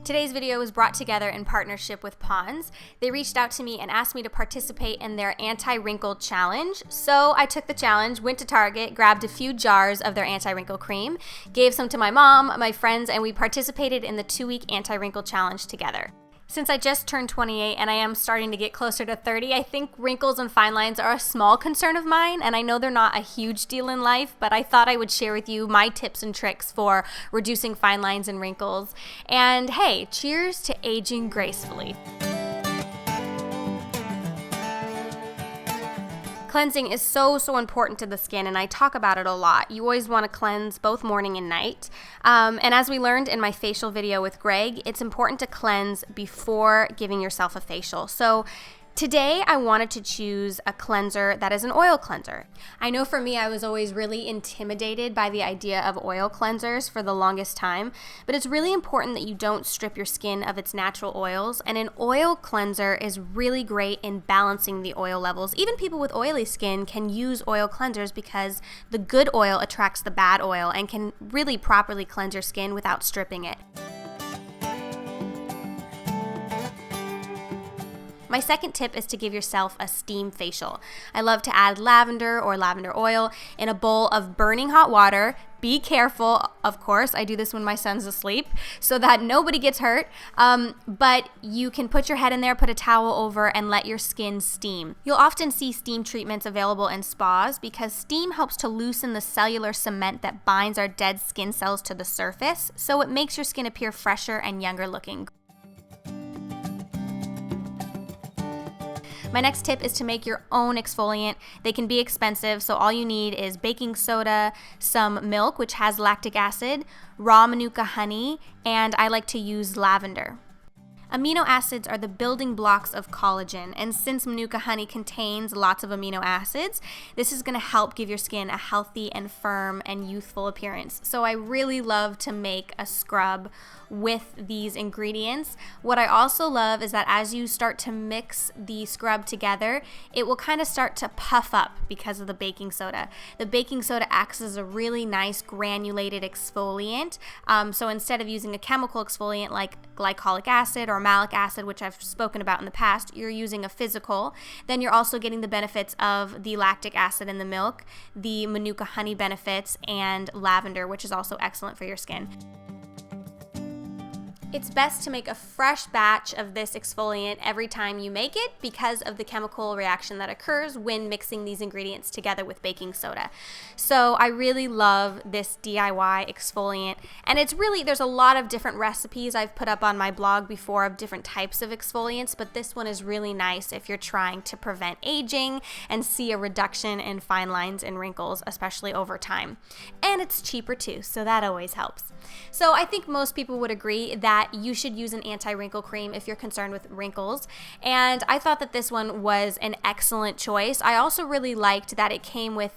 Today's video was brought together in partnership with Pond's. They reached out to me and asked me to participate in their anti-wrinkle challenge. So I took the challenge, went to Target, grabbed a few jars of their anti-wrinkle cream, gave some to my mom, my friends, and we participated in the 2-week anti-wrinkle challenge together. Since I just turned 28 and I am starting to get closer to 30, I think wrinkles and fine lines are a small concern of mine, and I know they're not a huge deal in life, but I thought I would share with you my tips and tricks for reducing fine lines and wrinkles. And hey, cheers to aging gracefully. Cleansing is so important to the skin, and I talk about it a lot. You always want to cleanse both morning and night. And as we learned in my facial video with Greg, it's important to cleanse before giving yourself a facial. So today I wanted to choose a cleanser that is an oil cleanser. I know for me, I was always really intimidated by the idea of oil cleansers for the longest time, but it's really important that you don't strip your skin of its natural oils, and an oil cleanser is really great in balancing the oil levels. Even people with oily skin can use oil cleansers because the good oil attracts the bad oil and can really properly cleanse your skin without stripping it. My second tip is to give yourself a steam facial. I love to add lavender or lavender oil in a bowl of burning hot water. Be careful, of course, I do this when my son's asleep so that nobody gets hurt, but you can put your head in there, put a towel over, and let your skin steam. You'll often see steam treatments available in spas because steam helps to loosen the cellular cement that binds our dead skin cells to the surface, so it makes your skin appear fresher and younger looking. My next tip is to make your own exfoliant. They can be expensive, so all you need is baking soda, some milk, which has lactic acid, raw manuka honey, and I like to use lavender. Amino acids are the building blocks of collagen, and since manuka honey contains lots of amino acids, this is going to help give your skin a healthy and firm and youthful appearance. So I really love to make a scrub with these ingredients. What I also love is that as you start to mix the scrub together, it will kind of start to puff up because of the baking soda. The baking soda acts as a really nice granulated exfoliant. So instead of using a chemical exfoliant like glycolic acid or malic acid, which I've spoken about in the past, you're using a physical. Then you're also getting the benefits of the lactic acid in the milk, the manuka honey benefits, and lavender, which is also excellent for your skin. It's best to make a fresh batch of this exfoliant every time you make it because of the chemical reaction that occurs when mixing these ingredients together with baking soda. So I really love this DIY exfoliant, and it's really, there's a lot of different recipes I've put up on my blog before of different types of exfoliants, but this one is really nice if you're trying to prevent aging and see a reduction in fine lines and wrinkles, especially over time. And it's cheaper too, so that always helps. So I think most people would agree that you should use an anti-wrinkle cream if you're concerned with wrinkles, and I thought that this one was an excellent choice. I also really liked that it came with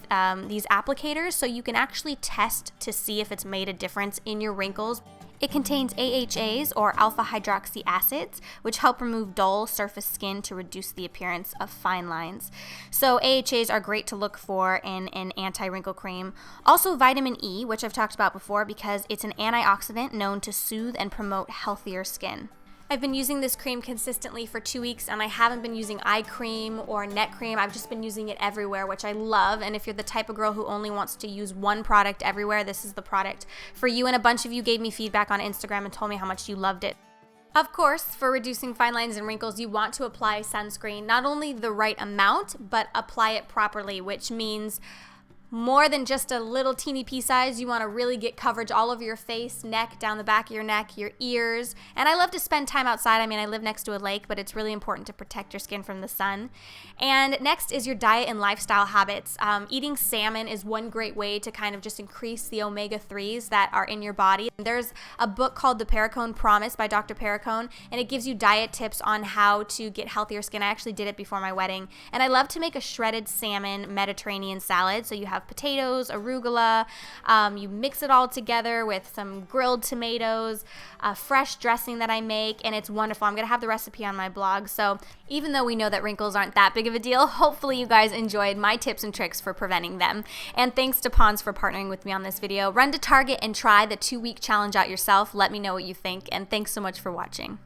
these applicators, so you can actually test to see if it's made a difference in your wrinkles. It contains AHAs, or alpha hydroxy acids, which help remove dull surface skin to reduce the appearance of fine lines. So AHAs are great to look for in an anti-wrinkle cream. Also vitamin E, which I've talked about before because it's an antioxidant known to soothe and promote healthier skin. I've been using this cream consistently for 2 weeks, and I haven't been using eye cream or neck cream. I've just been using it everywhere, which I love. And if you're the type of girl who only wants to use one product everywhere, this is the product for you. And a bunch of you gave me feedback on Instagram and told me how much you loved it. Of course, for reducing fine lines and wrinkles, you want to apply sunscreen, not only the right amount, but apply it properly, which means more than just a little teeny pea size. You want to really get coverage all over your face, neck, down the back of your neck, your ears. And I love to spend time outside. I mean, I live next to a lake, but it's really important to protect your skin from the sun. And next is your diet and lifestyle habits. Eating salmon is one great way to kind of just increase the omega-3s that are in your body. There's a book called The Perricone Promise by Dr. Perricone, and it gives you diet tips on how to get healthier skin. I actually did it before my wedding. And I love to make a shredded salmon Mediterranean salad. So you have have potatoes, arugula. You mix it all together with some grilled tomatoes, a fresh dressing that I make, and it's wonderful. I'm going to have the recipe on my blog. So even though we know that wrinkles aren't that big of a deal, hopefully you guys enjoyed my tips and tricks for preventing them. And thanks to Pond's for partnering with me on this video. Run to Target and try the 2-week challenge out yourself. Let me know what you think, and thanks so much for watching.